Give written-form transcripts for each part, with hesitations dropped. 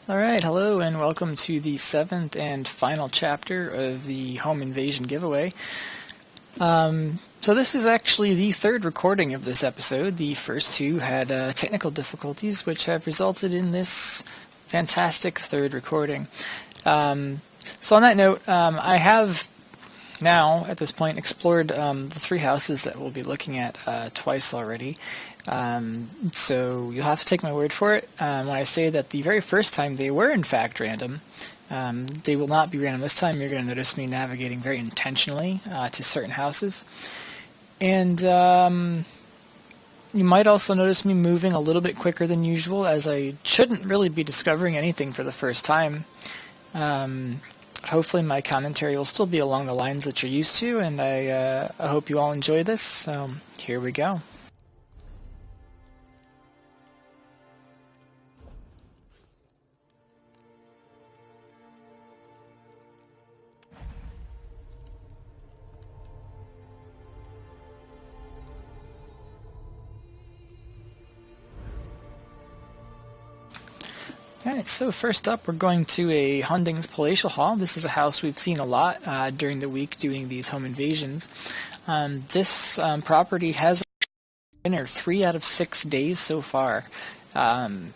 Alright, hello and welcome to the 7th and final chapter of the home invasion giveaway. So this is actually the third recording of this episode. The first two had technical difficulties which have resulted in this fantastic third recording. So on that note, I have now, at this point, explored the three houses that we'll be looking at twice already. So you'll have to take my word for it when I say that the very first time they were in fact random. They will not be random this time. You're going to notice me navigating very intentionally to certain houses. And you might also notice me moving a little bit quicker than usual, as I shouldn't really be discovering anything for the first time. Hopefully my commentary will still be along the lines that you're used to, and I hope you all enjoy this. So here we go. Alright, so first up we're going to a Hundings Palatial Hall. This is a house we've seen a lot during the week doing these home invasions. This property has a winner 3 out of 6 days so far. And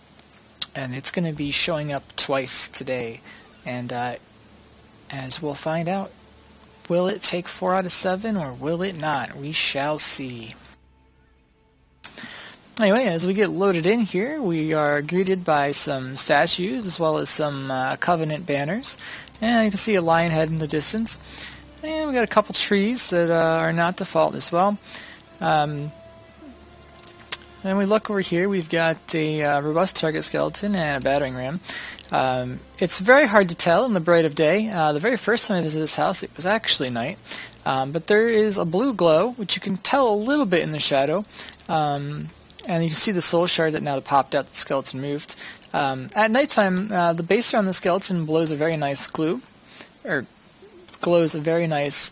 it's going to be showing up twice today. And as we'll find out, will it take 4 out of 7 or will it not? We shall see. Anyway, as we get loaded in here, we are greeted by some statues as well as some Covenant banners. And you can see a lion head in the distance. And we got a couple trees that are not default as well. And we look over here, we've got a robust target skeleton and a battering ram. It's very hard to tell in the bright of day. The very first time I visited this house, it was actually night. But there is a blue glow, which you can tell a little bit in the shadow. And you can see the soul shard that now popped out, the skeleton moved. At nighttime, the base around the skeleton blows a very nice glows a very nice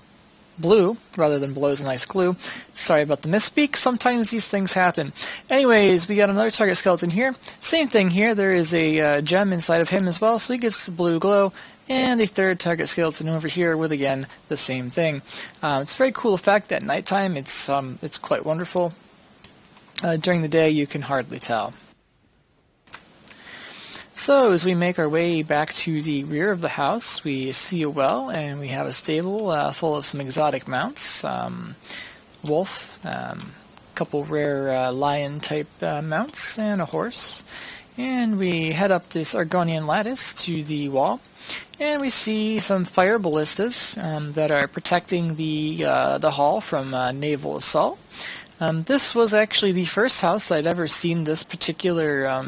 blue, rather than blows a nice glue. Sorry about the misspeak, sometimes these things happen. Anyways, we got another target skeleton here. Same thing here, there is a gem inside of him as well, so he gets the blue glow. And a third target skeleton over here with, again, the same thing. It's a very cool effect at nighttime, it's quite wonderful. During the day, you can hardly tell. So as we make our way back to the rear of the house, we see a well, and we have a stable full of some exotic mounts, wolf, couple rare lion-type mounts, and a horse. And we head up this Argonian lattice to the wall, and we see some fire ballistas that are protecting the hall from naval assault. This was actually the first house I'd ever seen this particular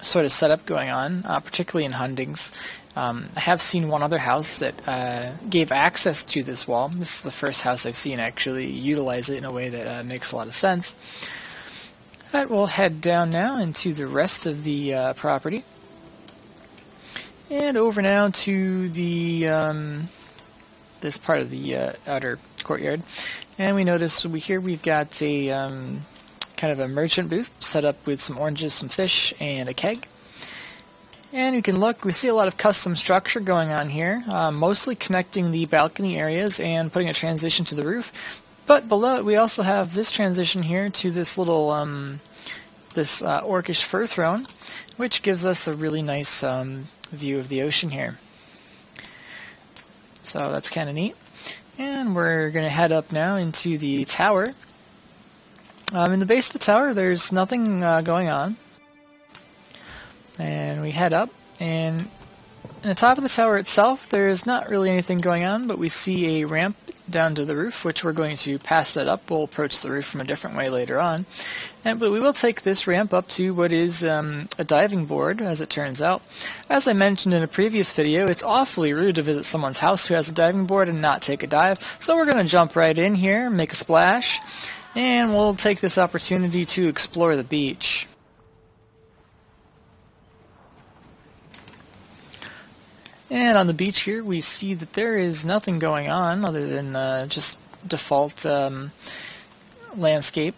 sort of setup going on, particularly in Hundings. I have seen one other house that gave access to this wall. This is the first house I've seen actually utilize it in a way that makes a lot of sense. But we'll head down now into the rest of the property. And over now to the this part of the outer courtyard. And we notice here we've got a kind of a merchant booth set up with some oranges, some fish, and a keg. And you can look, we see a lot of custom structure going on here, mostly connecting the balcony areas and putting a transition to the roof. But below it we also have this transition here to this little orcish fur throne, which gives us a really nice view of the ocean here. So that's kind of neat. And we're going to head up now into the tower. In the base of the tower, there's nothing going on. And we head up, and in the top of the tower itself, there's not really anything going on, but we see a ramp down to the roof, which we're going to pass that up. We'll approach the roof from a different way later on. But we will take this ramp up to what is a diving board, as it turns out. As I mentioned in a previous video, it's awfully rude to visit someone's house who has a diving board and not take a dive. So we're going to jump right in here, make a splash, and we'll take this opportunity to explore the beach. And on the beach here, we see that there is nothing going on other than just default landscape.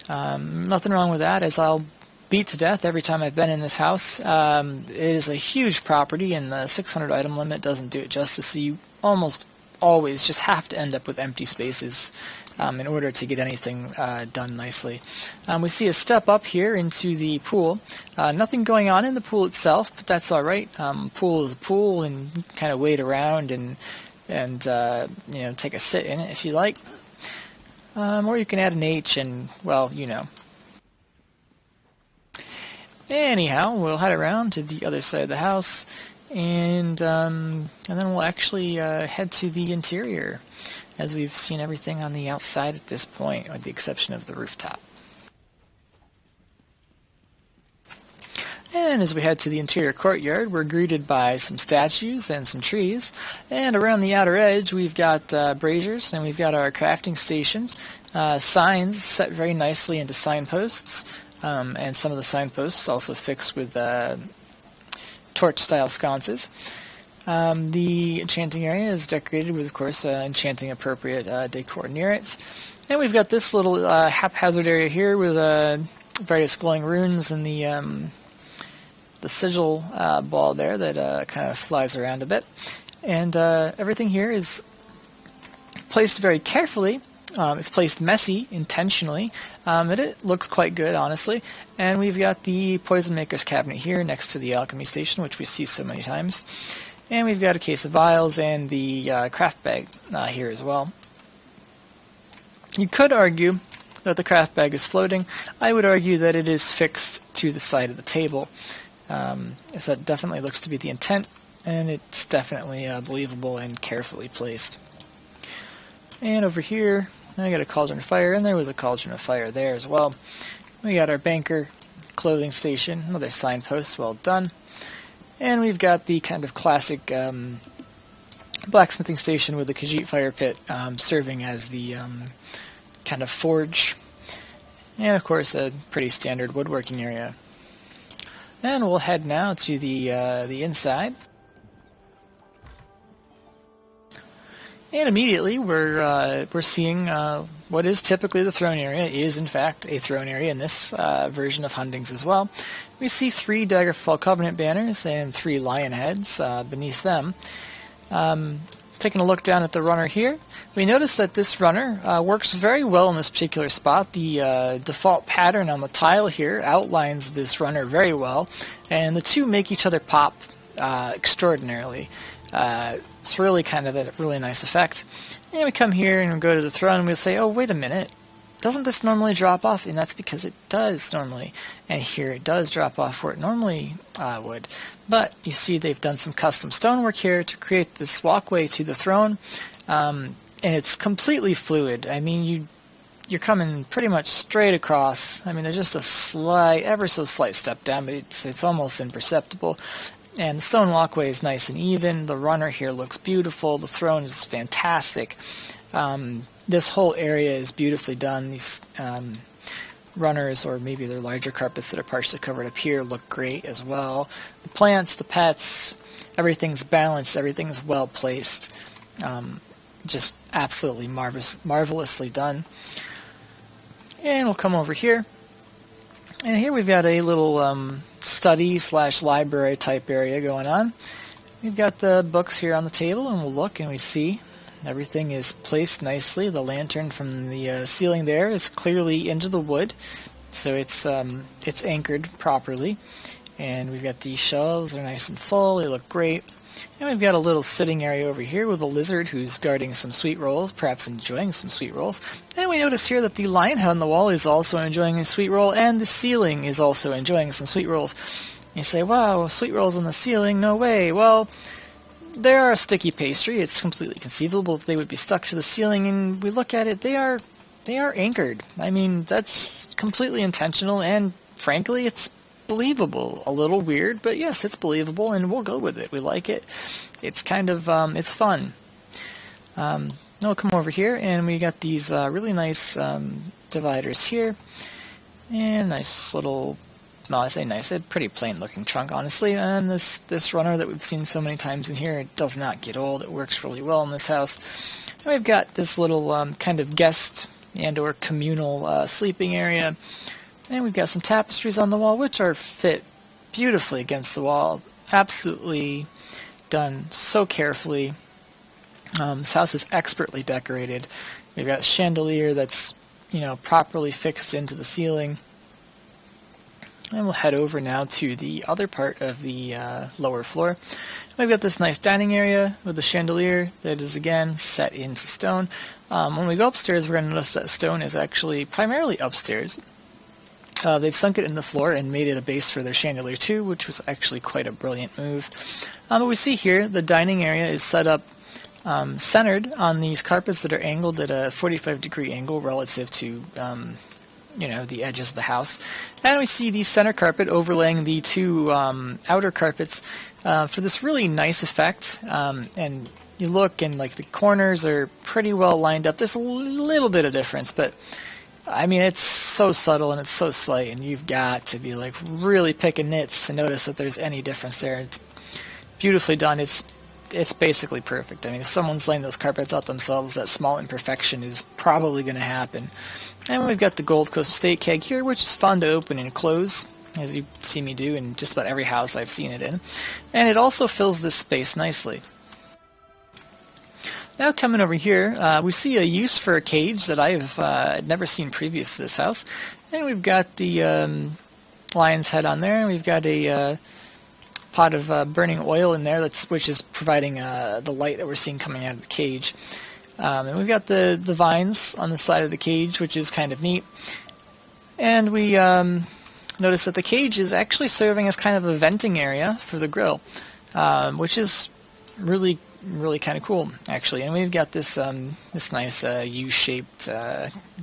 Nothing wrong with that, as I'll beat to death every time I've been in this house. It is a huge property, and the 600 item limit doesn't do it justice, so you almost always just have to end up with empty spaces in order to get anything done nicely. We see a step up here into the pool. Nothing going on in the pool itself, but that's all right. Pool is a pool, and you kind of wade around and you know, take a sit in it if you like. Or you can add an H, and well, you know. Anyhow, we'll head around to the other side of the house, and then we'll actually head to the interior, as we've seen everything on the outside at this point, with the exception of the rooftop. And as we head to the interior courtyard, we're greeted by some statues and some trees. And around the outer edge, we've got braziers, and we've got our crafting stations, signs set very nicely into signposts, and some of the signposts also fixed with torch-style sconces. The enchanting area is decorated with, of course, enchanting appropriate decor near it. And we've got this little haphazard area here with various glowing runes and the sigil ball there that kind of flies around a bit. And everything here is placed very carefully. It's placed messy, intentionally, but it looks quite good, honestly. And we've got the Poison Maker's cabinet here next to the alchemy station, which we see so many times. And we've got a case of vials and the craft bag here as well. You could argue that the craft bag is floating. I would argue that it is fixed to the side of the table. So that definitely looks to be the intent, and it's definitely believable and carefully placed. And over here, I got a cauldron of fire, and there was a cauldron of fire there as well. We got our banker clothing station, another signpost, well done. And we've got the kind of classic blacksmithing station with the Khajiit fire pit serving as the kind of forge. And of course a pretty standard woodworking area. And we'll head now to the inside. And immediately we're seeing what is typically the throne area is in fact a throne area in this version of Hundings as well. We see 3 Daggerfall Covenant banners and 3 lion heads beneath them. Taking a look down at the runner here, we notice that this runner works very well in this particular spot. The default pattern on the tile here outlines this runner very well, and the two make each other pop extraordinarily. It's really kind of a really nice effect. And we come here and we go to the throne and we'll say, oh, wait a minute, doesn't this normally drop off? And that's because it does normally. And here it does drop off where it normally would. But you see they've done some custom stonework here to create this walkway to the throne. And it's completely fluid. I mean, you're coming pretty much straight across. I mean, there's just a slight, ever so slight step down, but it's almost imperceptible. And the stone walkway is nice and even. The runner here looks beautiful. The throne is fantastic. This whole area is beautifully done. These runners, or maybe they're larger carpets that are partially covered up here, look great as well. The plants, the pets, everything's balanced. Everything's well placed. Just absolutely marvelously done. And we'll come over here. And here we've got a little study/library type area going on. We've got the books here on the table, and we'll look and we see everything is placed nicely. The lantern from the ceiling there is clearly into the wood, so it's anchored properly. And we've got these shelves, they're nice and full, they look great. And we've got a little sitting area over here with a lizard who's guarding some sweet rolls, perhaps enjoying some sweet rolls. And we notice here that the lion head on the wall is also enjoying a sweet roll, and the ceiling is also enjoying some sweet rolls. You say, wow, sweet rolls on the ceiling? No way. Well, they are a sticky pastry. It's completely conceivable that they would be stuck to the ceiling, and we look at it, they are anchored. I mean, that's completely intentional, and frankly, it's believable. A little weird, but yes, it's believable, and we'll go with it. We like it. It's kind of, it's fun. Now we'll come over here, and we got these really nice dividers here, and nice little, well, I say nice, a pretty plain looking trunk, honestly. And this runner that we've seen so many times in here, it does not get old. It works really well in this house. And we've got this little kind of guest and or communal sleeping area And we've got some tapestries on the wall, which are fit beautifully against the wall. Absolutely done so carefully. This house is expertly decorated. We've got a chandelier that's, properly fixed into the ceiling. And we'll head over now to the other part of the lower floor. We've got this nice dining area with a chandelier that is again set into stone. When we go upstairs, we're going to notice that stone is actually primarily upstairs. They've sunk it in the floor and made it a base for their chandelier too, which was actually quite a brilliant move. But we see here the dining area is set up centered on these carpets that are angled at a 45-degree angle relative to the edges of the house. And we see the center carpet overlaying the two outer carpets for this really nice effect. And you look and the corners are pretty well lined up. There's a little bit of difference, but I mean it's so subtle and it's so slight, and you've got to be really picking nits to notice that there's any difference there. It's beautifully done. It's basically perfect. I mean, if someone's laying those carpets out themselves, that small imperfection is probably going to happen. And we've got the Gold Coast Estate keg here, which is fun to open and close, as you see me do in just about every house I've seen it in. And it also fills this space nicely. Now coming over here, we see a use for a cage that I've never seen previous to this house. And we've got the lion's head on there, and we've got a pot of burning oil in there, which is providing the light that we're seeing coming out of the cage. And we've got the vines on the side of the cage, which is kind of neat. And we notice that the cage is actually serving as kind of a venting area for the grill, which is really kind of cool, actually. And we've got this this nice U-shaped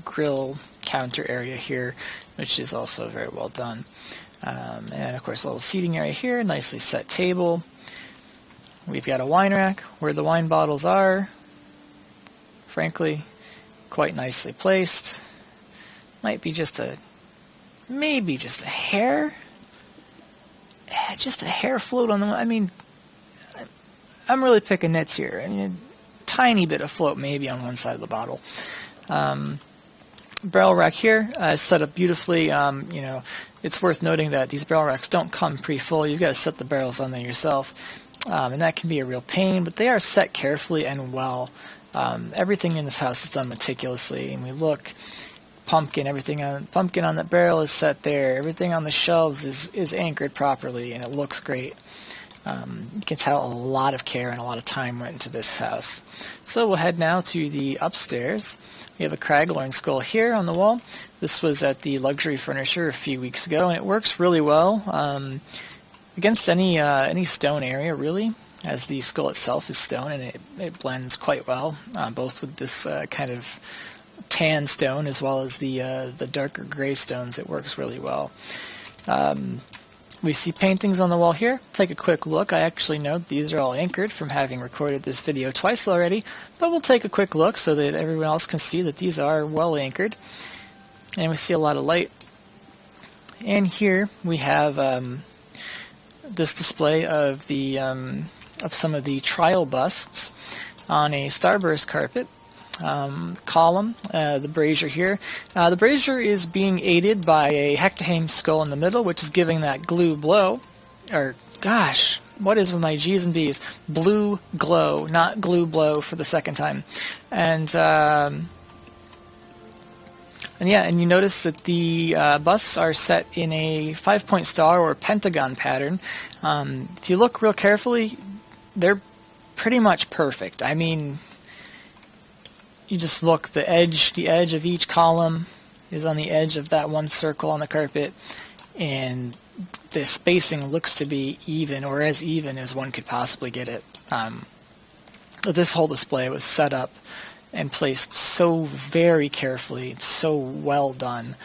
grill counter area here, which is also very well done. And of course a little seating area here, nicely set table. We've got a wine rack where the wine bottles are, frankly, quite nicely placed. Might be maybe just a hair float on them. I mean, I'm really picking nits here. I mean, a tiny bit of float maybe on one side of the bottle. Barrel rack here is set up beautifully. It's worth noting that these barrel racks don't come pre-full. You've got to set the barrels on there yourself, and that can be a real pain, but they are set carefully and well. Everything in this house is done meticulously, and we look, pumpkin on that barrel is set there. Everything on the shelves is anchored properly, and it looks great. You can tell a lot of care and a lot of time went into this house. So we'll head now to the upstairs. We have a Craglorn skull here on the wall. This was at the Luxury Furniture a few weeks ago, and it works really well against any stone area, really, as the skull itself is stone, and it blends quite well, both with this kind of tan stone as well as the darker gray stones. It works really well. We see paintings on the wall here. Take a quick look. I actually note these are all anchored from having recorded this video twice already, but we'll take a quick look so that everyone else can see that these are well anchored. And we see a lot of light. And here we have this display of some of the trial busts on a starburst carpet. Column, the brazier here. The brazier is being aided by a Hectorheim skull in the middle, which is giving that glue blow. Or, gosh, what is with my G's and B's? Blue glow, not glue blow for the second time. And you notice that the busts are set in a 5-point star or pentagon pattern. If you look real carefully, they're pretty much perfect. I mean, you just look, the edge of each column is on the edge of that one circle on the carpet, and the spacing looks to be even, or as even as one could possibly get it. This whole display was set up and placed so very carefully, so well done.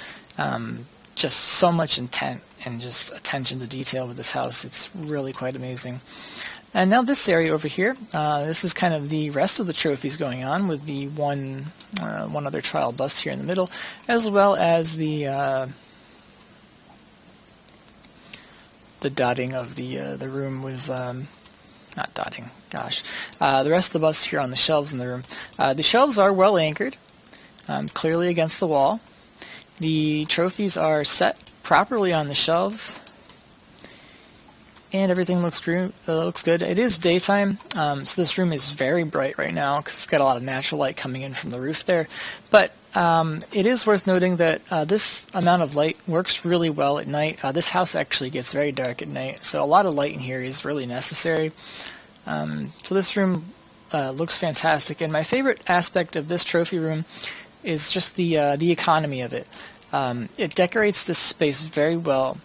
Just so much intent and just attention to detail with this house. It's really quite amazing. And now this area over here, this is kind of the rest of the trophies going on, with the one other trial bust here in the middle, as well as the dotting of the room with not dotting. Gosh, the rest of the busts here on the shelves in the room. The shelves are well anchored, clearly against the wall. The trophies are set properly on the shelves, and everything looks good. It is daytime, so this room is very bright right now because it's got a lot of natural light coming in from the roof there. But it is worth noting that this amount of light works really well at night. This house actually gets very dark at night, so a lot of light in here is really necessary. So this room looks fantastic, and my favorite aspect of this trophy room is just the economy of it. It decorates this space very well.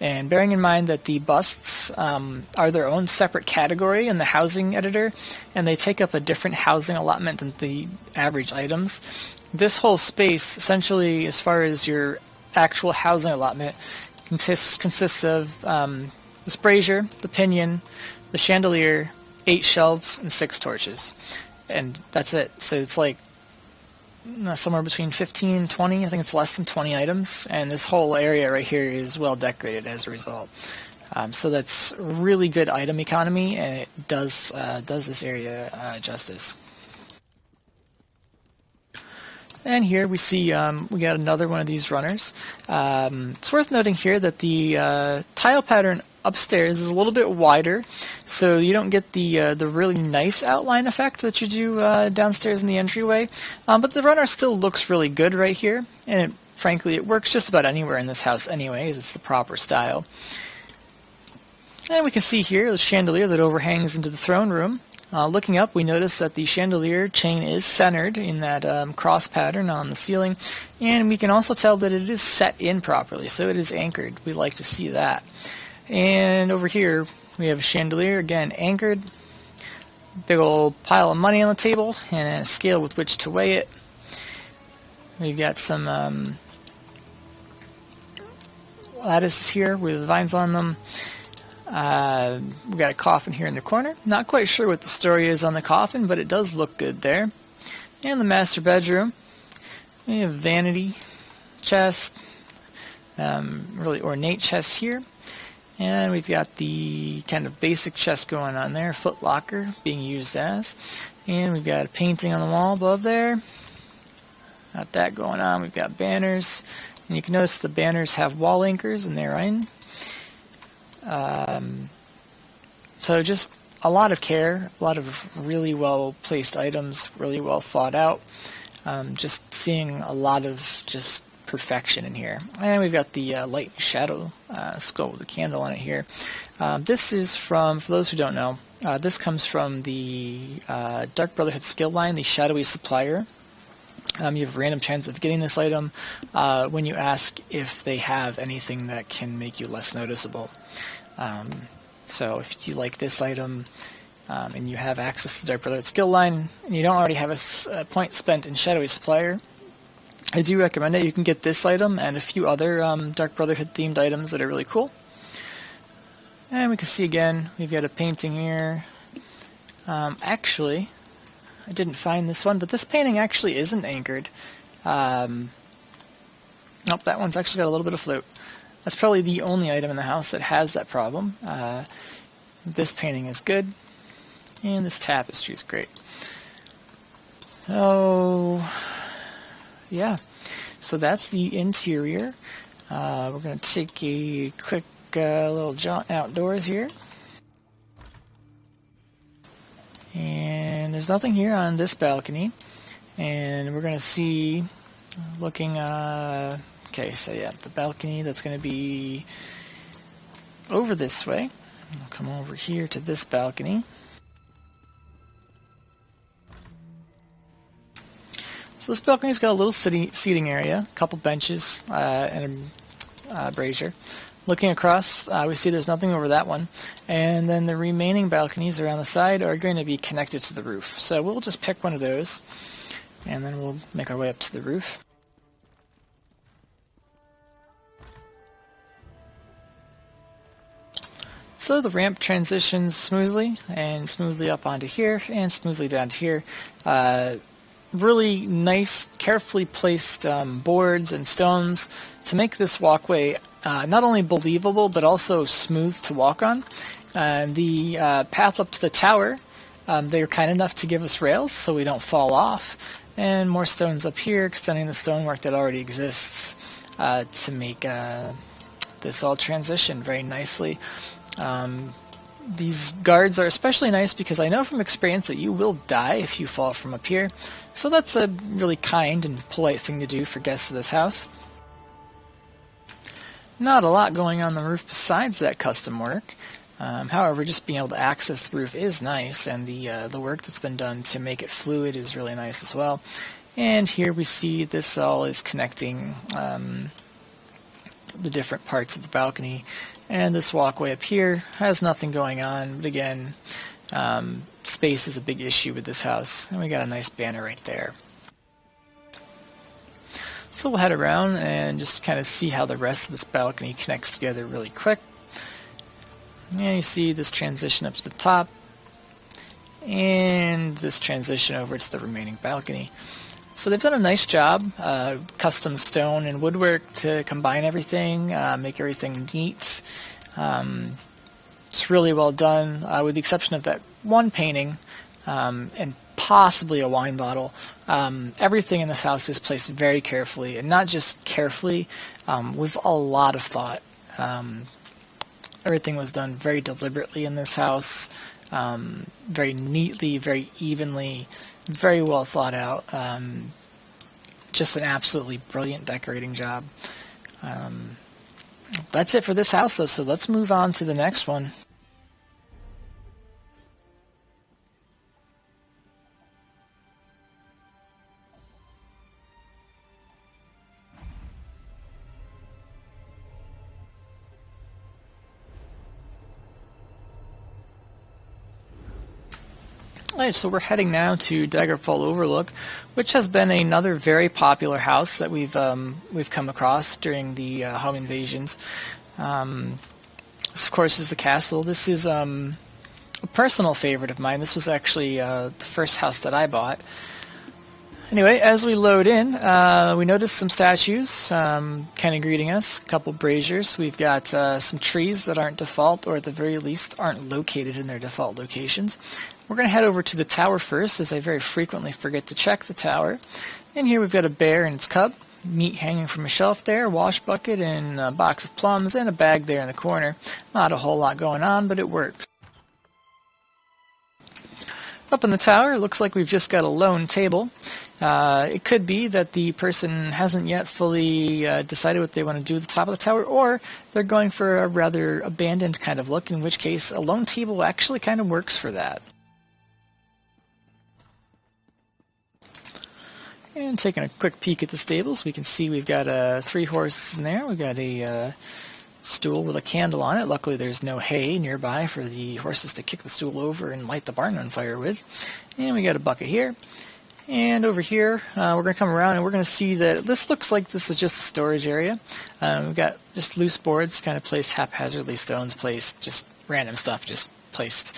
And bearing in mind that the busts are their own separate category in the housing editor, and they take up a different housing allotment than the average items, this whole space, essentially as far as your actual housing allotment, consists of this brazier, the pinion, the chandelier, 8 shelves, and 6 torches. And that's it. So it's like somewhere between 15 and 20. I think it's less than 20 items, and this whole area right here is well decorated as a result. So that's really good item economy, and it does this area justice. And here we see we got another one of these runners. It's worth noting here that the tile pattern upstairs is a little bit wider, so you don't get the really nice outline effect that you do downstairs in the entryway. But the runner still looks really good right here, and frankly, it works just about anywhere in this house anyways. It's the proper style. And we can see here the chandelier that overhangs into the throne room. Looking up, we notice that the chandelier chain is centered in that cross pattern on the ceiling, and we can also tell that it is set in properly, so it is anchored. We like to see that. And over here, we have a chandelier, again anchored, big old pile of money on the table, and a scale with which to weigh it. We've got some lattices here with vines on them. We've got a coffin here in the corner. Not quite sure what the story is on the coffin, but it does look good there. And the master bedroom. We have vanity, chest, really ornate chest here. And we've got the kind of basic chest going on there, foot locker being used as. And we've got a painting on the wall above there. Got that going on. We've got banners. And you can notice the banners have wall anchors and they're in. So just a lot of care, a lot of really well placed items, really well thought out. Just seeing a lot of just perfection in here. And we've got the light and shadow skull with a candle on it here. This is from, for those who don't know, this comes from the Dark Brotherhood skill line, the Shadowy Supplier. You have a random chance of getting this item when you ask if they have anything that can make you less noticeable. So if you like this item and you have access to Dark Brotherhood skill line and you don't already have a point spent in Shadowy Supplier, I do recommend it. You can get this item and a few other Dark Brotherhood themed items that are really cool. And we can see again, we've got a painting here. Actually, I didn't find this one, but this painting actually isn't anchored. Nope, that one's actually got a little bit of float. That's probably the only item in the house that has that problem. This painting is good, and this tapestry is great. So, yeah. So that's the interior. We're going to take a quick little jaunt outdoors here. And there's nothing here on this balcony. And we're going to see, looking, okay, so yeah, the balcony that's going to be over this way. We'll come over here to this balcony. So this balcony's got a little seating area, a couple benches, and a brazier. Looking across, we see there's nothing over that one. And then the remaining balconies around the side are going to be connected to the roof. So we'll just pick one of those, and then we'll make our way up to the roof. So the ramp transitions smoothly, and smoothly up onto here, and smoothly down to here. Really nice, carefully placed boards and stones to make this walkway not only believable, but also smooth to walk on. The path up to the tower, they were kind enough to give us rails so we don't fall off. And more stones up here, extending the stonework that already exists. to make this all transition very nicely. These guards are especially nice because I know from experience that you will die if you fall from up here, so that's a really kind and polite thing to do for guests of this house. Not a lot going on the roof besides that custom work. However, just being able to access the roof is nice, and the work that's been done to make it fluid is really nice as well. And here we see this all is connecting the different parts of the balcony, and this walkway up here has nothing going on, but again, space is a big issue with this house, and we got a nice banner right there. So we'll head around and just kind of see how the rest of this balcony connects together really quick. And you see this transition up to the top, and this transition over to the remaining balcony. So they've done a nice job, custom stone and woodwork to combine everything, make everything neat. It's really well done, with the exception of that one painting and possibly a wine bottle. Everything in this house is placed very carefully, and not just carefully, with a lot of thought. Everything was done very deliberately in this house, very neatly, very evenly, very well thought out. Just an absolutely brilliant decorating job. That's it for this house, though, so let's move on to the next one. Alright, so we're heading now to Daggerfall Overlook, which has been another very popular house that we've come across during the home invasions. This, of course, is the castle. This is a personal favorite of mine. This was actually the first house that I bought. Anyway, as we load in, we notice some statues kind of greeting us, a couple braziers. We've got some trees that aren't default, or at the very least aren't located in their default locations. We're going to head over to the tower first, as I very frequently forget to check the tower. And here we've got a bear and its cub, meat hanging from a shelf there, wash bucket and a box of plums, and a bag there in the corner. Not a whole lot going on, but it works. Up in the tower, it looks like we've just got a lone table. It could be that the person hasn't yet fully decided what they want to do at the top of the tower, or they're going for a rather abandoned kind of look, in which case a lone table actually kind of works for that. And taking a quick peek at the stables, we can see we've got 3 horses in there. We've got a stool with a candle on it. Luckily there's no hay nearby for the horses to kick the stool over and light the barn on fire with. And we got a bucket here. And over here, we're going to come around and we're going to see that this looks like this is just a storage area. We've got just loose boards kind of placed haphazardly, stones placed, just random stuff just placed.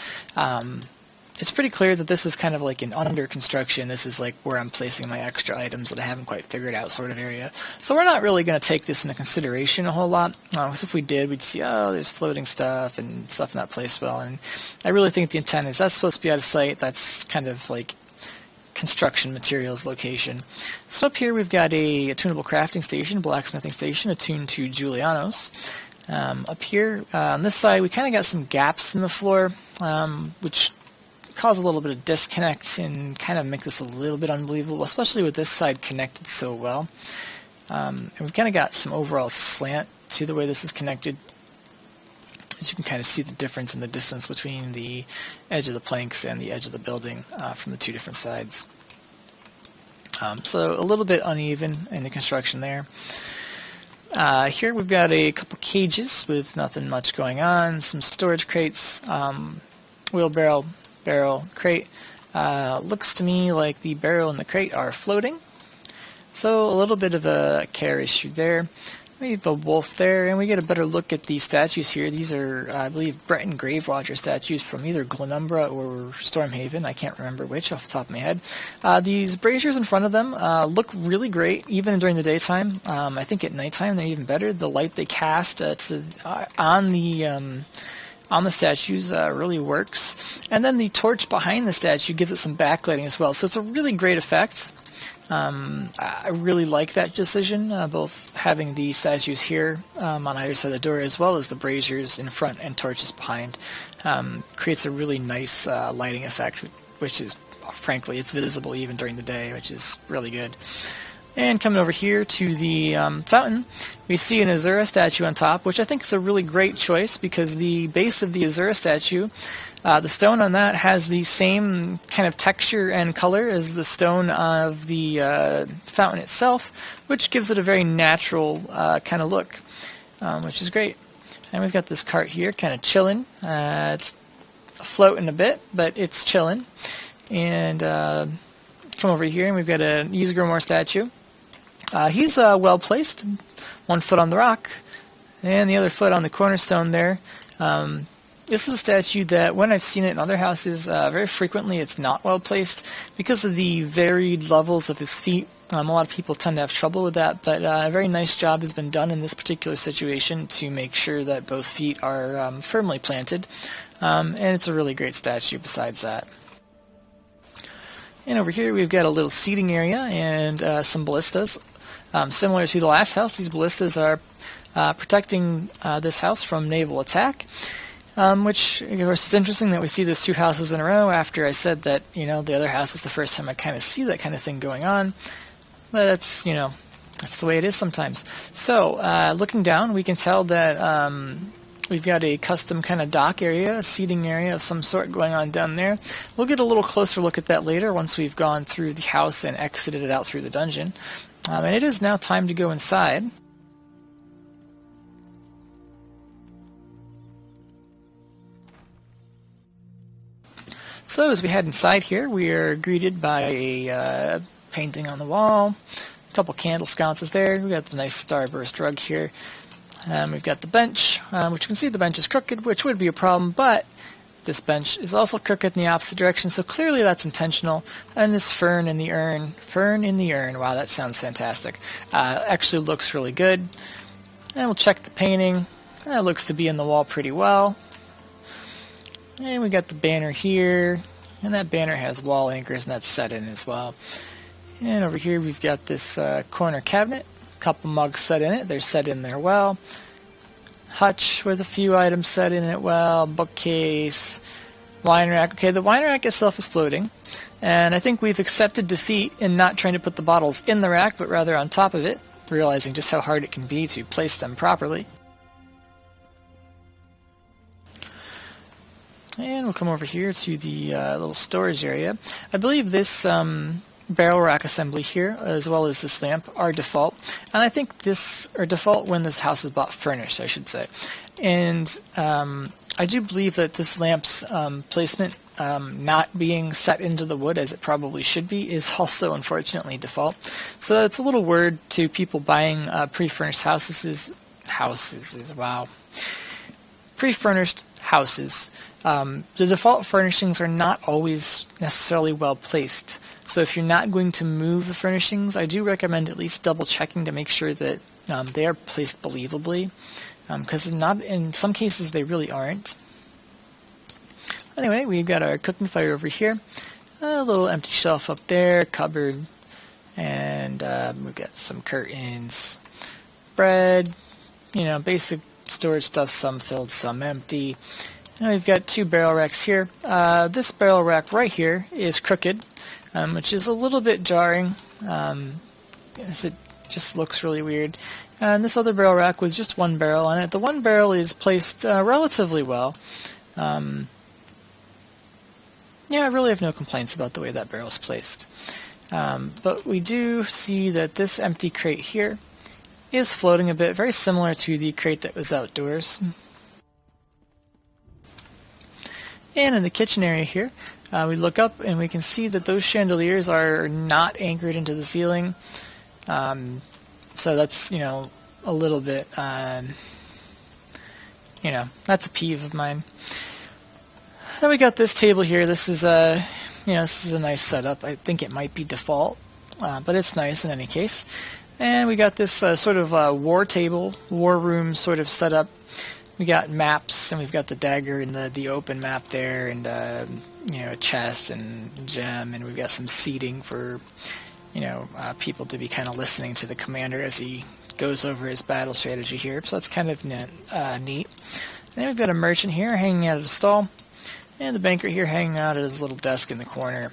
It's pretty clear that this is kind of like an under construction. This is like where I'm placing my extra items that I haven't quite figured out sort of area. So we're not really going to take this into consideration a whole lot. Because if we did, we'd see, oh, there's floating stuff and stuff not placed well. And I really think the intent is that's supposed to be out of sight. That's kind of like construction materials location. So up here we've got a tunable crafting station, blacksmithing station, attuned to Julianos. Up here on this side, we kind of got some gaps in the floor, which cause a little bit of disconnect and kind of make this a little bit unbelievable, especially with this side connected so well. And we've kind of got some overall slant to the way this is connected. As you can kind of see the difference in the distance between the edge of the planks and the edge of the building from the 2 different sides. So a little bit uneven in the construction there. Here we've got a couple cages with nothing much going on, some storage crates, wheelbarrow, barrel, crate. Looks to me like the barrel and the crate are floating. So a little bit of a care issue there. We have a wolf there, and we get a better look at the statues here. These are, I believe, Breton Gravewatcher statues from either Glenumbra or Stormhaven. I can't remember which off the top of my head. These braziers in front of them look really great, even during the daytime. I think at nighttime they're even better. The light they cast on the statues really works. And then the torch behind the statue gives it some backlighting as well. So it's a really great effect. I really like that decision, both having the statues here on either side of the door as well as the braziers in front and torches behind. Creates a really nice lighting effect, which is, frankly, it's visible even during the day, which is really good. And coming over here to the fountain, we see an Azura statue on top, which I think is a really great choice because the base of the Azura statue, the stone on that has the same kind of texture and color as the stone of the fountain itself, which gives it a very natural kind of look, which is great. And we've got this cart here kind of chilling. It's floating a bit, but it's chilling. And come over here and we've got a Ysgramor statue. He's well placed, one foot on the rock and the other foot on the cornerstone there. This is a statue that when I've seen it in other houses, very frequently it's not well placed because of the varied levels of his feet. A lot of people tend to have trouble with that, but a very nice job has been done in this particular situation to make sure that both feet are firmly planted, and it's a really great statue besides that. And over here we've got a little seating area and some ballistas. Similar to the last house, these ballistas are protecting this house from naval attack, which, of course, is interesting that we see this 2 houses in a row after I said that, the other house is the first time I kind of see that kind of thing going on. But that's, that's the way it is sometimes. So, looking down, we can tell that we've got a custom kind of dock area, a seating area of some sort going on down there. We'll get a little closer look at that later once we've gone through the house and exited it out through the dungeon. And it is now time to go inside. So as we head inside here, we are greeted by a painting on the wall, a couple candle sconces there. We've got the nice starburst rug here. We've got the bench, which you can see the bench is crooked, which would be a problem, but this bench is also crooked in the opposite direction, so clearly that's intentional. And this fern in the urn, wow, that sounds fantastic. Actually looks really good. And we'll check the painting. It looks to be in the wall pretty well. And we got the banner here, and that banner has wall anchors, and that's set in as well. And over here we've got this corner cabinet, a couple mugs set in it. They're set in there well. Hutch with a few items set in it well, bookcase, wine rack. Okay, the wine rack itself is floating, and I think we've accepted defeat in not trying to put the bottles in the rack, but rather on top of it, realizing just how hard it can be to place them properly. And we'll come over here to the little storage area. I believe this barrel rack assembly here, as well as this lamp, are default. And I think this are default when this house is bought furnished, I should say. And I do believe that this lamp's placement not being set into the wood as it probably should be is also unfortunately default. So it's a little word to people buying pre-furnished houses. Wow. Pre-furnished houses. The default furnishings are not always necessarily well placed. So if you're not going to move the furnishings, I do recommend at least double checking to make sure that they are placed believably, because in some cases they really aren't. Anyway, we've got our cooking fire over here, a little empty shelf up there, cupboard, and we've got some curtains, bread, basic storage stuff, some filled, some empty. And we've got 2 barrel racks here. This barrel rack right here is crooked, which is a little bit jarring, as it just looks really weird. And this other barrel rack with just 1 barrel on it. The 1 barrel is placed relatively well. Yeah, I really have no complaints about the way that barrel is placed. But we do see that this empty crate here is floating a bit, very similar to the crate that was outdoors. And in the kitchen area here, we look up and we can see that those chandeliers are not anchored into the ceiling. So that's, a little bit, that's a peeve of mine. Then we got this table here. This is a nice setup. I think it might be default, but it's nice in any case. And we got this sort of war table, war room sort of setup. We got maps, and we've got the dagger and the open map there, and a chest and gem, and we've got some seating for people to be kind of listening to the commander as he goes over his battle strategy here. So that's kind of neat. And then we've got a merchant here hanging out at a stall, and the banker here hanging out at his little desk in the corner.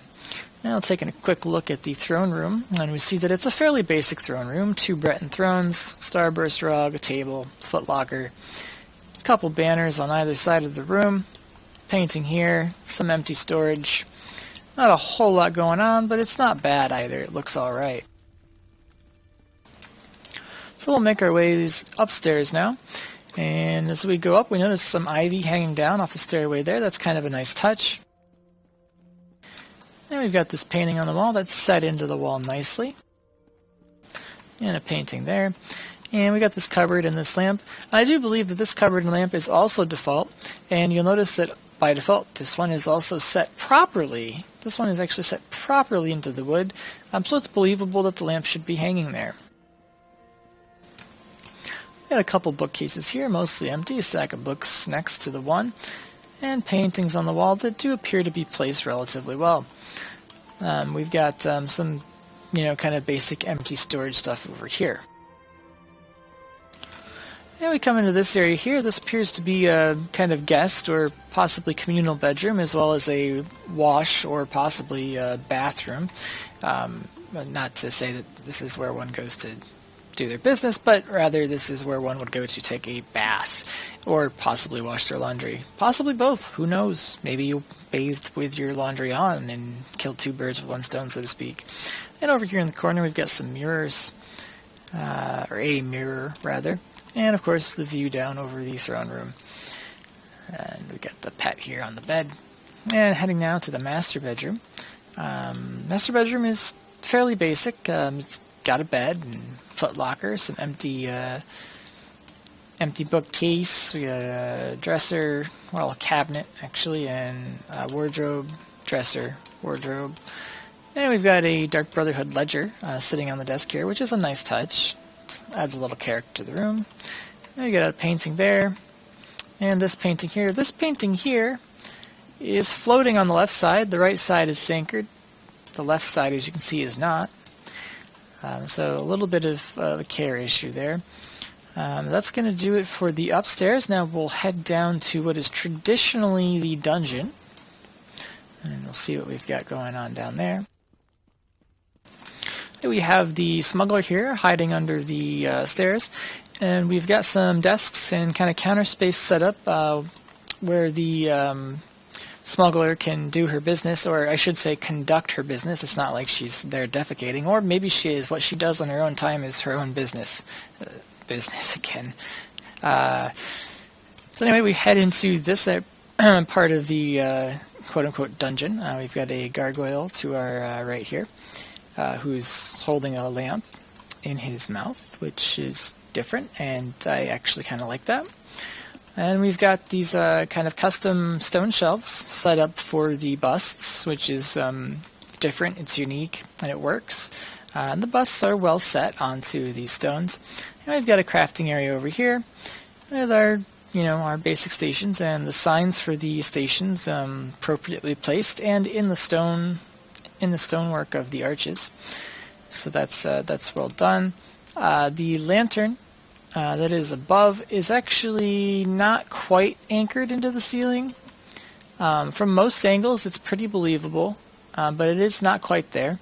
Now taking a quick look at the throne room, and we see that it's a fairly basic throne room. 2 Breton thrones, starburst rug, a table, footlocker, a couple banners on either side of the room, painting here, some empty storage. Not a whole lot going on, but it's not bad either. It looks alright. So we'll make our way upstairs now. And as we go up, we notice some ivy hanging down off the stairway there. That's kind of a nice touch. And we've got this painting on the wall that's set into the wall nicely. And a painting there. And we got this cupboard and this lamp. I do believe that this cupboard and lamp is also default. And you'll notice that by default, this one is also set properly. This one is actually set properly into the wood. So it's believable that the lamp should be hanging there. Got a couple bookcases here, mostly empty, a stack of books next to the one, and paintings on the wall that do appear to be placed relatively well. We've got some, kind of basic empty storage stuff over here. And we come into this area here. This appears to be a kind of guest or possibly communal bedroom, as well as a wash or possibly a bathroom. Not to say that this is where one goes to do their business, but rather this is where one would go to take a bath or possibly wash their laundry. Possibly both. Who knows? Maybe you bathed with your laundry on and killed 2 birds with 1 stone, so to speak. And over here in the corner we've got some mirrors, or a mirror rather, and of course the view down over the throne room. And we got the pet here on the bed. And heading now to the master bedroom. Master bedroom is fairly basic. It's got a bed and footlocker, some empty bookcase. We got a dresser, well, a cabinet actually, and a wardrobe, dresser, wardrobe. And we've got a Dark Brotherhood ledger sitting on the desk here, which is a nice touch. It adds a little character to the room. And we got a painting there, and this painting here. This painting here is floating on the left side. The right side is anchored. The left side, as you can see, is not. So a little bit of a care issue there. That's going to do it for the upstairs. Now we'll head down to what is traditionally the dungeon. And we'll see what we've got going on down there. We have the smuggler here hiding under the stairs. And we've got some desks and kind of counter space set up where the smuggler can do her business, or I should say conduct her business. It's not like she's there defecating, or maybe she is. What she does on her own time is her own business. Business again. So anyway, we head into this part of the quote-unquote dungeon. We've got a gargoyle to our right here who's holding a lamp in his mouth, which is different, and I actually kind of like that. And we've got these kind of custom stone shelves set up for the busts, which is different, it's unique, and it works. And the busts are well set onto these stones. And we've got a crafting area over here with our, our basic stations and the signs for the stations appropriately placed and in the stonework of the arches. So that's well done. The lantern that is above is actually not quite anchored into the ceiling. From most angles it's pretty believable, but it is not quite there.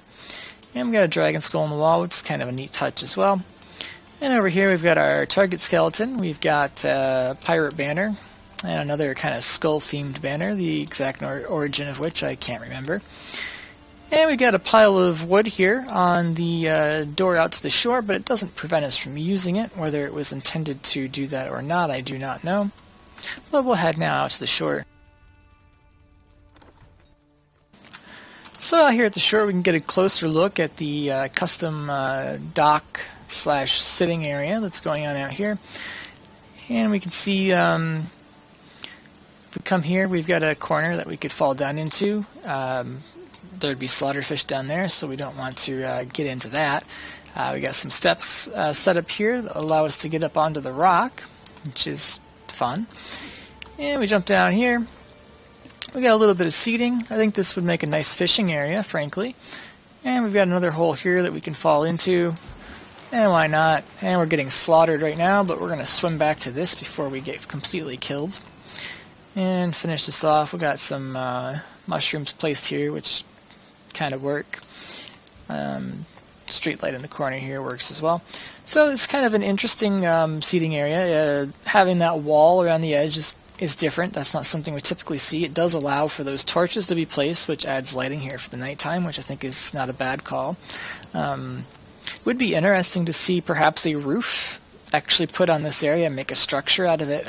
And we've got a dragon skull on the wall, which is kind of a neat touch as well. And over here we've got our target skeleton. We've got a pirate banner and another kind of skull-themed banner, the exact origin of which I can't remember. And we've got a pile of wood here on the door out to the shore, but it doesn't prevent us from using it. Whether it was intended to do that or not, I do not know. But we'll head now out to the shore. So out here at the shore, we can get a closer look at the custom dock/sitting area that's going on out here. And we can see, if we come here, we've got a corner that we could fall down into. There'd be slaughterfish down there, so we don't want to get into that. We got some steps set up here that allow us to get up onto the rock, which is fun. And we jump down here. We got a little bit of seating. I think this would make a nice fishing area, frankly. And we've got another hole here that we can fall into. And why not? And we're getting slaughtered right now, but we're going to swim back to this before we get completely killed. And finish this off. We've got some mushrooms placed here, which kind of work. Street light in the corner here works as well. So it's kind of an interesting seating area. Having that wall around the edge is different. That's not something we typically see. It does allow for those torches to be placed, which adds lighting here for the nighttime, which I think is not a bad call. Would be interesting to see perhaps a roof actually put on this area and make a structure out of it.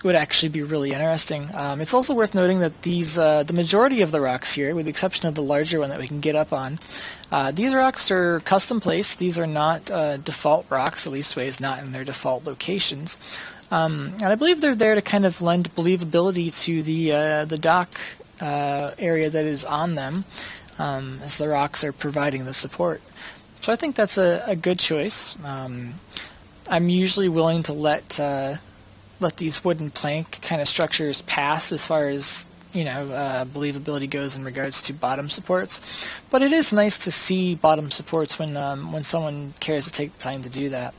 Would actually be really interesting. It's also worth noting that these, the majority of the rocks here, with the exception of the larger one that we can get up on, these rocks are custom placed. These are not default rocks, at least way is not in their default locations. And I believe they're there to kind of lend believability to the dock area that is on them, as the rocks are providing the support. So I think that's a good choice. I'm usually willing to let these wooden plank kind of structures pass as far as believability goes in regards to bottom supports, but it is nice to see bottom supports when someone cares to take the time to do that.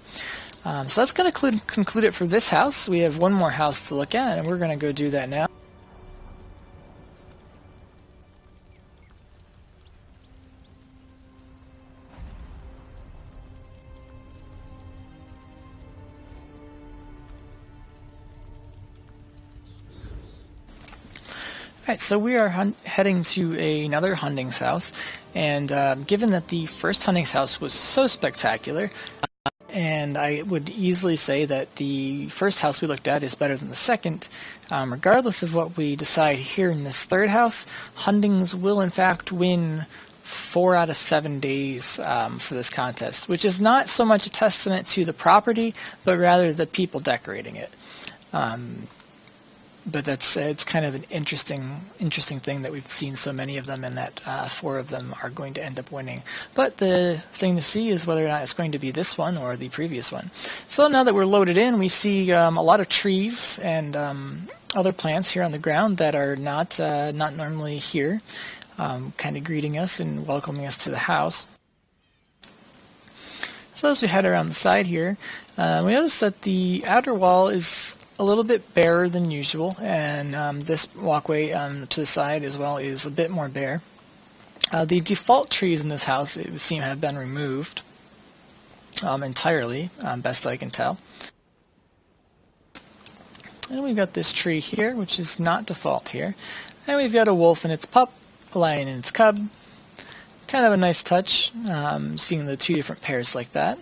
So that's going to conclude it for this house. We have one more house to look at, and we're going to go do that now. Alright, so we are heading to another Hunding's house, and given that the first Hunding's house was so spectacular, and I would easily say that the first house we looked at is better than the second, regardless of what we decide here in this third house, Hunding's will in fact win 4 out of 7 days for this contest, which is not so much a testament to the property, but rather the people decorating it. But it's kind of an interesting thing that we've seen so many of them, and that 4 of them are going to end up winning. But the thing to see is whether or not it's going to be this one or the previous one. So now that we're loaded in, we see a lot of trees and other plants here on the ground that are not normally here, kind of greeting us and welcoming us to the house. So as we head around the side here, we notice that the outer wall is a little bit barer than usual, and this walkway to the side as well is a bit more bare. The default trees in this house, it would seem, have been removed entirely, best I can tell. And we've got this tree here, which is not default here. And we've got a wolf and its pup, a lion and its cub. Kind of a nice touch, seeing the 2 different pairs like that.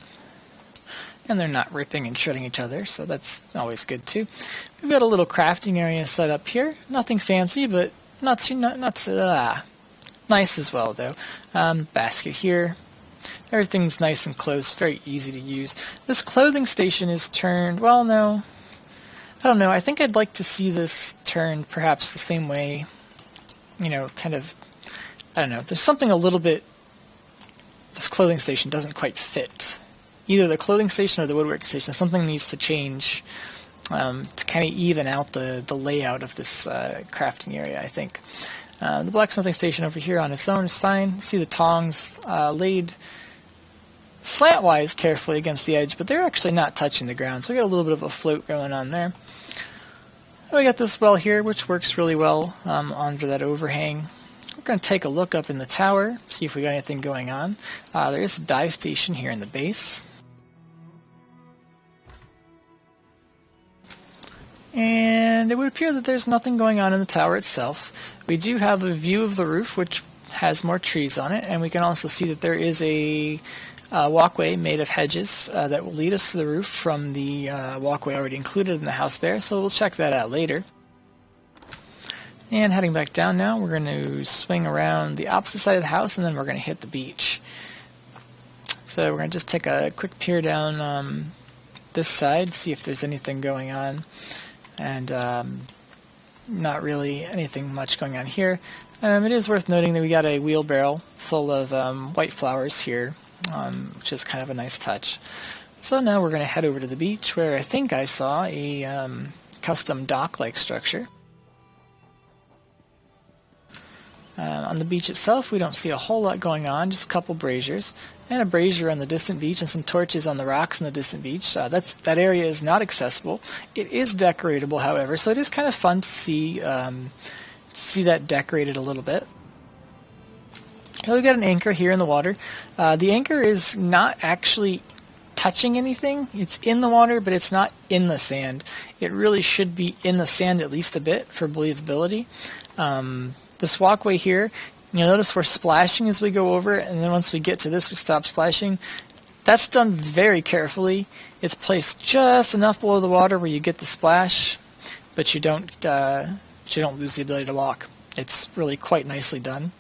And they're not ripping and shredding each other, so that's always good too. We've got a little crafting area set up here. Nothing fancy, but not nice as well, though. Basket here. Everything's nice and close, very easy to use. This clothing station is turned, well, no. I don't know, I think I'd like to see this turned perhaps the same way, kind of, I don't know. There's something a little bit, this clothing station doesn't quite fit. Either the clothing station or the woodworking station. Something needs to change to kind of even out the layout of this crafting area, I think. The blacksmithing station over here on its own is fine. See the tongs laid slantwise carefully against the edge, but they're actually not touching the ground, so we got a little bit of a float going on there. And we got this well here, which works really well under that overhang. We're going to take a look up in the tower, see if we got anything going on. There is a dye station here in the base. And it would appear that there's nothing going on in the tower itself. We do have a view of the roof, which has more trees on it, and we can also see that there is a walkway made of hedges that will lead us to the roof from the walkway already included in the house there, so we'll check that out later. And heading back down now, we're going to swing around the opposite side of the house, and then we're going to hit the beach. So we're going to just take a quick peer down this side, see if there's anything going on. And not really anything much going on here. It is worth noting that we got a wheelbarrow full of white flowers here, which is kind of a nice touch. So now we're going to head over to the beach, where I think I saw a custom dock-like structure. On the beach itself, we don't see a whole lot going on, just a couple braziers, and a brazier on the distant beach, and some torches on the rocks on the distant beach. That area is not accessible. It is decoratable, however, so it is kind of fun to see that decorated a little bit. So we got an anchor here in the water. The anchor is not actually touching anything. It's in the water, but it's not in the sand. It really should be in the sand at least a bit for believability. This walkway here, you'll notice we're splashing as we go over it, and then once we get to this, we stop splashing. That's done very carefully. It's placed just enough below the water where you get the splash, but you don't lose the ability to walk. It's really quite nicely done.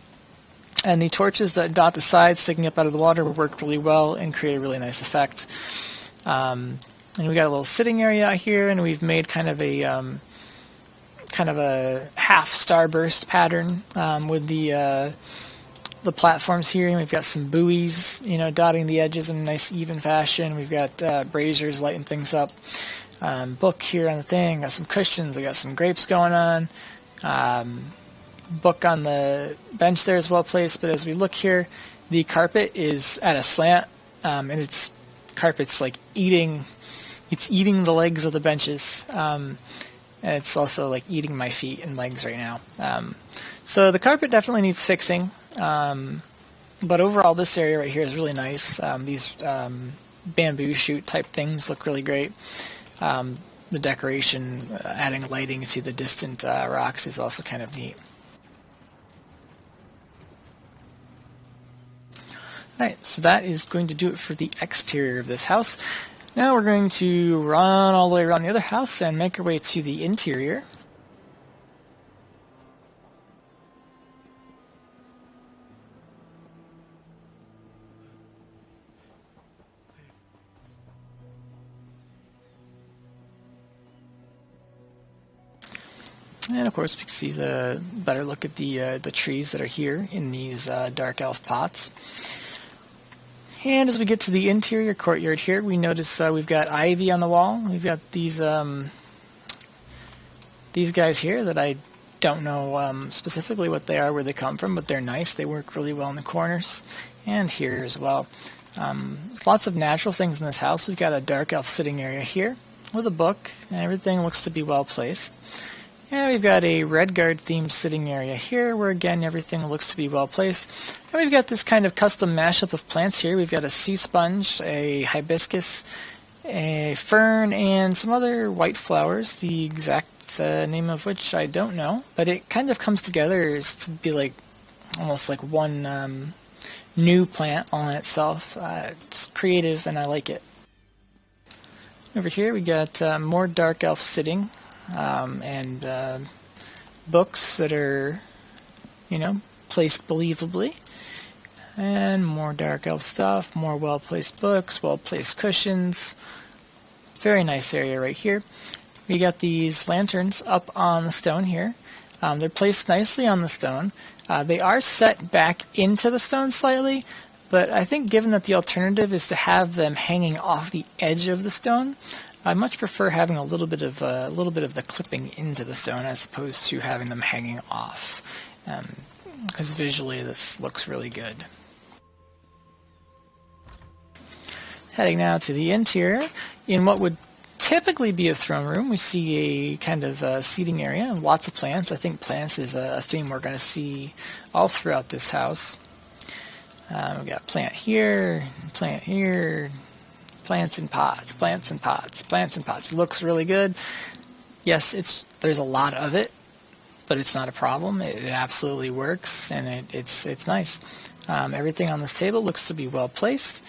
And the torches that dot the sides sticking up out of the water work really well and create a really nice effect. And we got a little sitting area out here, and we've made kind of a half starburst pattern with the platforms here. And we've got some buoys, dotting the edges in a nice even fashion. We've got braziers lighting things up. Book here on the thing. Got some cushions. I got some grapes going on. Book on the bench there is well placed, but as we look here, the carpet is at a slant, and carpet's like eating the legs of the benches, and it's also like eating my feet and legs right now. So the carpet definitely needs fixing, but overall this area right here is really nice. These bamboo shoot type things look really great. The decoration, adding lighting to the distant rocks is also kind of neat. Alright, so that is going to do it for the exterior of this house. Now we're going to run all the way around the other house and make our way to the interior. And of course we can see the better look at the trees that are here in these dark elf pots. And as we get to the interior courtyard here, we notice we've got ivy on the wall. We've got these guys here that I don't know specifically what they are, where they come from, but they're nice. They work really well in the corners and here as well. There's lots of natural things in this house. We've got a dark elf sitting area here with a book, and everything looks to be well placed. And we've got a Redguard themed sitting area here where again everything looks to be well placed. And we've got this kind of custom mashup of plants here. We've got a sea sponge, a hibiscus, a fern, and some other white flowers, the exact name of which I don't know. But it kind of comes together to be like almost like one new plant all in itself. It's creative and I like it. Over here we got more dark elf sitting. And books that are, placed believably, and more dark elf stuff, more well-placed books, well-placed cushions. Very nice area right here. We got these lanterns up on the stone here. They're placed nicely on the stone. They are set back into the stone slightly, but I think given that the alternative is to have them hanging off the edge of the stone, I much prefer having a little bit of the clipping into the stone as opposed to having them hanging off, because visually this looks really good. Heading now to the interior, in what would typically be a throne room, we see a kind of seating area and lots of plants. I think plants is a theme we're going to see all throughout this house. We've got plant here, plants in pots, plants in pots, plants in pots. It looks really good. Yes, there's a lot of it, but it's not a problem. It absolutely works, and it's nice. Everything on this table looks to be well placed.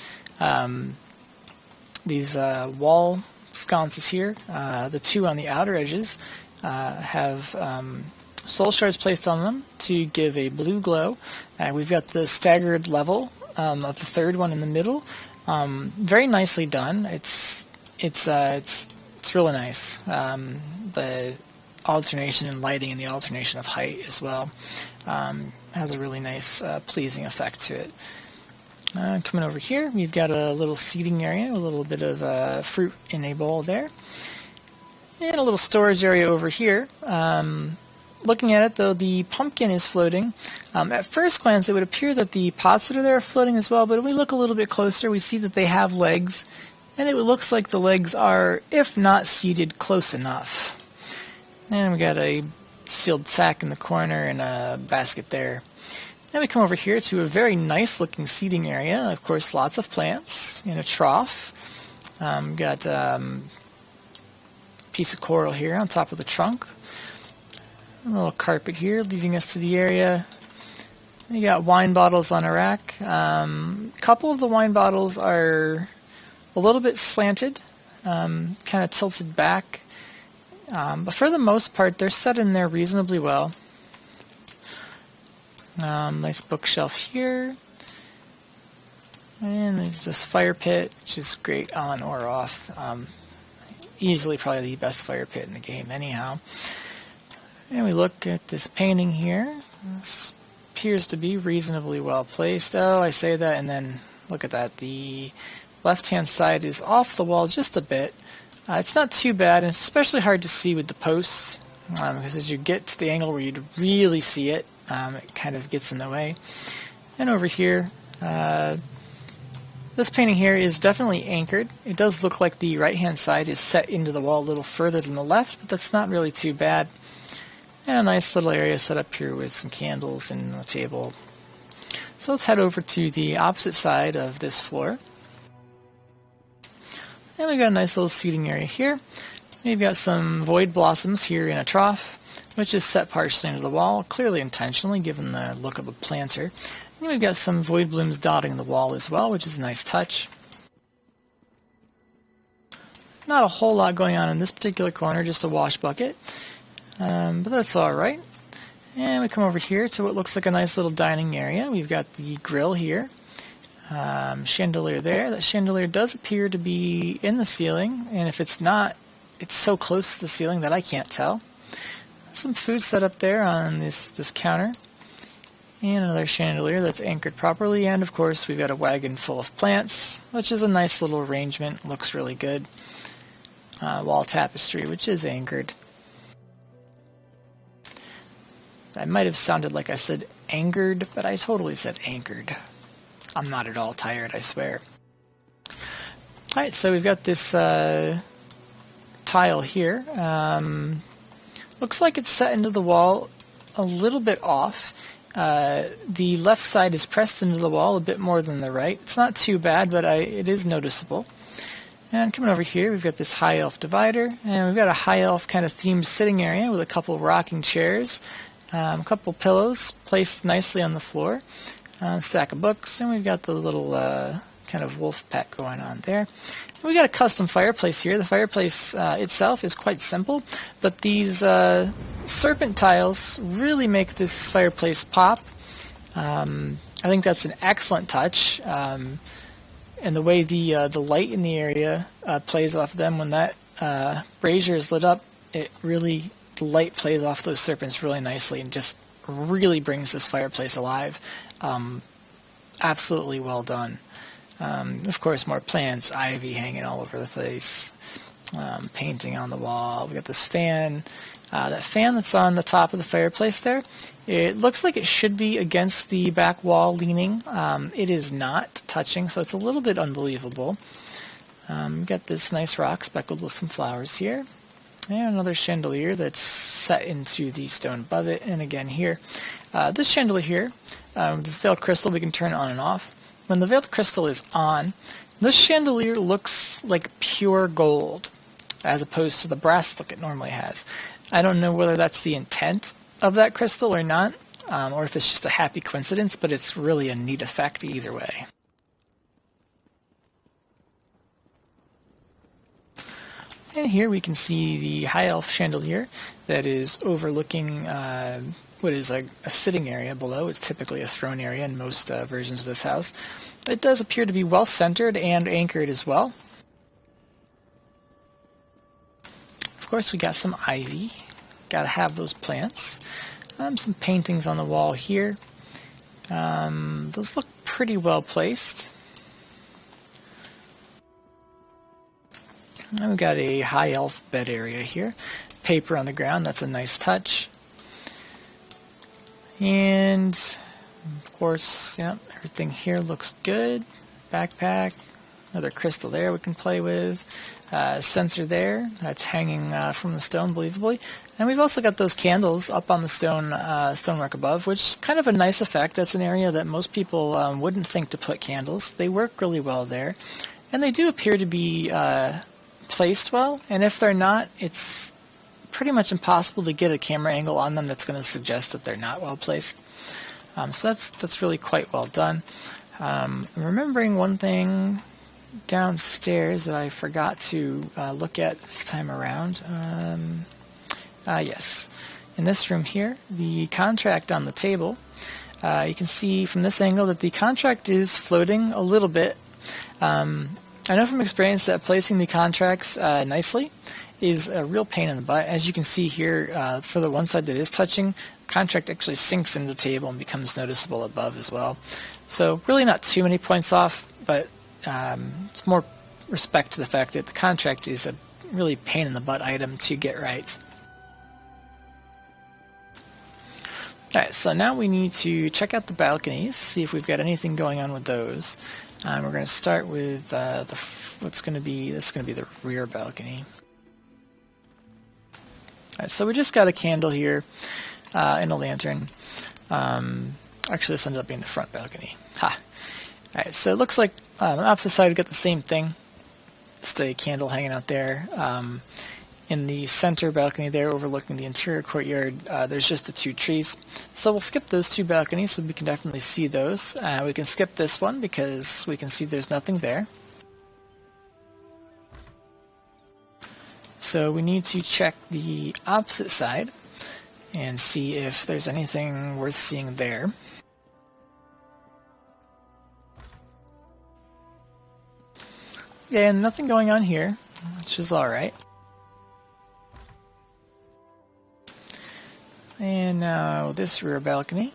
These wall sconces here, the two on the outer edges, have soul shards placed on them to give a blue glow. We've got the staggered level of the third one in the middle. Very nicely done. It's really nice. The alternation in lighting and the alternation of height as well has a really nice, pleasing effect to it. Coming over here, we've got a little seating area, a little bit of fruit in a bowl there, and a little storage area over here. looking at it, though, the pumpkin is floating. At first glance, it would appear that the pots that are there are floating as well, but when we look a little bit closer, we see that they have legs, and it looks like the legs are, if not seated, close enough. And we got a sealed sack in the corner and a basket there. Then we come over here to a very nice looking seating area. Of course, lots of plants in a trough. Got a piece of coral here on top of the trunk. A little carpet here leading us to the area. You got wine bottles on a rack. A couple of the wine bottles are a little bit slanted, kind of tilted back. But for the most part, they're set in there reasonably well. Nice bookshelf here. And there's this fire pit, which is great on or off. Easily probably the best fire pit in the game anyhow. And we look at this painting here. This appears to be reasonably well placed. Oh, I say that, and then look at that. The left-hand side is off the wall just a bit. It's not too bad, and it's especially hard to see with the posts, because as you get to the angle where you'd really see it, it kind of gets in the way. And over here, this painting here is definitely anchored. It does look like the right-hand side is set into the wall a little further than the left, but that's not really too bad. And a nice little area set up here with some candles and a table. So let's head over to the opposite side of this floor. And we've got a nice little seating area here. We've got some void blossoms here in a trough, which is set partially into the wall, clearly intentionally given the look of a planter. And we've got some void blooms dotting the wall as well, which is a nice touch. Not a whole lot going on in this particular corner, just a wash bucket. But that's alright. And we come over here to what looks like a nice little dining area. We've got the grill here. Chandelier there. That chandelier does appear to be in the ceiling, and if it's not, it's so close to the ceiling that I can't tell. Some food set up there on this counter. And another chandelier that's anchored properly, and of course we've got a wagon full of plants, which is a nice little arrangement. Looks really good. Wall tapestry, which is anchored. I might have sounded like I said angered, but I totally said anchored. I'm not at all tired, I swear. Alright, so we've got this tile here. Looks like it's set into the wall a little bit off. The left side is pressed into the wall a bit more than the right. It's not too bad, but it is noticeable. And coming over here, we've got this high elf divider, and we've got a high elf kind of themed sitting area with a couple rocking chairs, a couple pillows placed nicely on the floor, a stack of books, and we've got the little kind of wolf pet going on there. And we've got a custom fireplace here. The fireplace itself is quite simple, but these serpent tiles really make this fireplace pop. I think that's an excellent touch. And the way the light in the area plays off them when that brazier is lit up, the light plays off those serpents really nicely and just really brings this fireplace alive. Absolutely well done. Of course, more plants, ivy hanging all over the place, painting on the wall. We got this fan. That fan that's on the top of the fireplace there, it looks like it should be against the back wall leaning. It is not touching, so it's a little bit unbelievable. We've got this nice rock speckled with some flowers here. And another chandelier that's set into the stone above it. And again here, this chandelier here, this veiled crystal, we can turn on and off. When the veiled crystal is on, this chandelier looks like pure gold, as opposed to the brass look it normally has. I don't know whether that's the intent of that crystal or not, or if it's just a happy coincidence, but it's really a neat effect either way. And here we can see the high elf chandelier that is overlooking what is a sitting area below. It's typically a throne area in most versions of this house. It does appear to be well centered and anchored as well. Of course, we got some ivy. Gotta have those plants. Some paintings on the wall here. Those look pretty well placed. And we've got a high elf bed area here. Paper on the ground, that's a nice touch. And of course, yeah, everything here looks good. Backpack, another crystal there we can play with. Sensor there, that's hanging from the stone, believably. And we've also got those candles up on the stonework above, which is kind of a nice effect. That's an area that most people wouldn't think to put candles. They work really well there. And they do appear to be placed well, and if they're not, it's pretty much impossible to get a camera angle on them that's going to suggest that they're not well placed. So that's really quite well done. I'm remembering one thing downstairs that I forgot to look at this time around. Yes, in this room here, the contract on the table. You can see from this angle that the contract is floating a little bit. I know from experience that placing the contracts nicely is a real pain in the butt. As you can see here, for the one side that is touching, the contract actually sinks into the table and becomes noticeable above as well. So really not too many points off, but it's more respect to the fact that the contract is a really pain in the butt item to get right. Alright, so now we need to check out the balconies, see if we've got anything going on with those. We're going to start with this is going to be the rear balcony. Alright, so we just got a candle here and a lantern. Actually, this ended up being the front balcony. Ha! Alright, so it looks like on the opposite side we got the same thing. Just a candle hanging out there. In the center balcony there overlooking the interior courtyard, there's just the two trees. So we'll skip those two balconies so we can definitely see those. We can skip this one because we can see there's nothing there. So we need to check the opposite side and see if there's anything worth seeing there. And nothing going on here, which is alright. And now this rear balcony.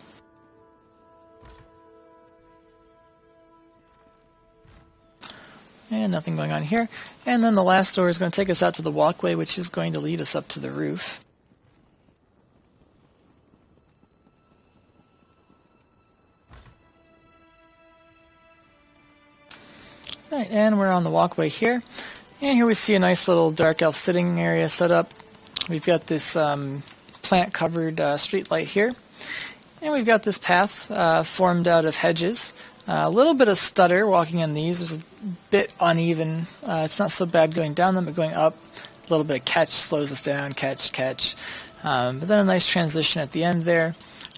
And nothing going on here. And then the last door is going to take us out to the walkway, which is going to lead us up to the roof. Alright, and we're on the walkway here. And here we see a nice little dark elf sitting area set up. We've got this plant-covered street light here. And we've got this path formed out of hedges. A little bit of stutter walking on these. There's a bit uneven. It's not so bad going down them, but going up, a little bit of catch slows us down, catch. But then a nice transition at the end there.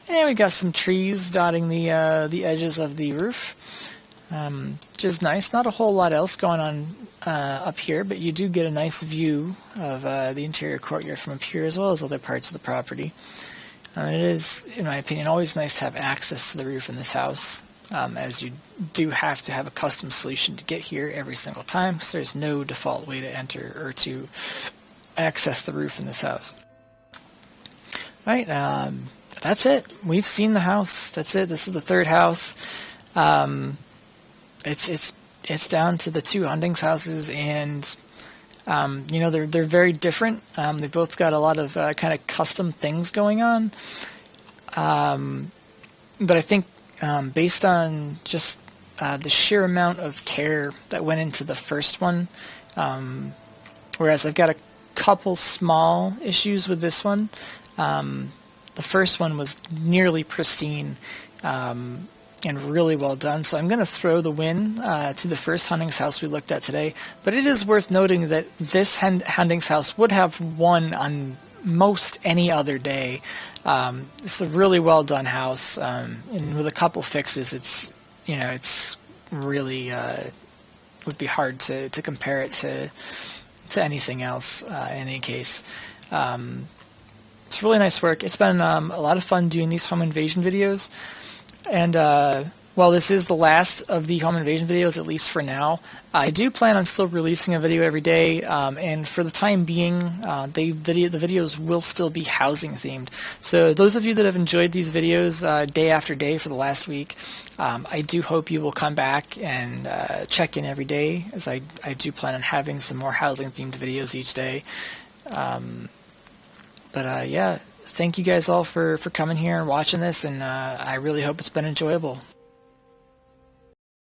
And we got some trees dotting the edges of the roof, which is nice. Not a whole lot else going on up here, but you do get a nice view of the interior courtyard from up here as well as other parts of the property. It is, in my opinion, always nice to have access to the roof in this house, as you do have to have a custom solution to get here every single time, because there's no default way to enter or to access the roof in this house. Alright, that's it. We've seen the house. That's it. This is the third house. It's down to the two Hundings houses, and you know, they're very different. They've both got a lot of kind of custom things going on. But I think based on just the sheer amount of care that went into the first one, whereas I've got a couple small issues with this one, the first one was nearly pristine. And really well done. So I'm going to throw the win to the first Hundings house we looked at today. But it is worth noting that this Hundings house would have won on most any other day. It's a really well done house, and with a couple fixes, it's really would be hard to compare it to anything else. In any case, it's really nice work. It's been a lot of fun doing these home invasion videos. And while this is the last of the home invasion videos, at least for now, I do plan on still releasing a video every day, and for the time being, the videos will still be housing themed. So those of you that have enjoyed these videos day after day for the last week, I do hope you will come back and check in every day, as I do plan on having some more housing themed videos each day. Yeah, thank you guys all for coming here and watching this, and I really hope it's been enjoyable.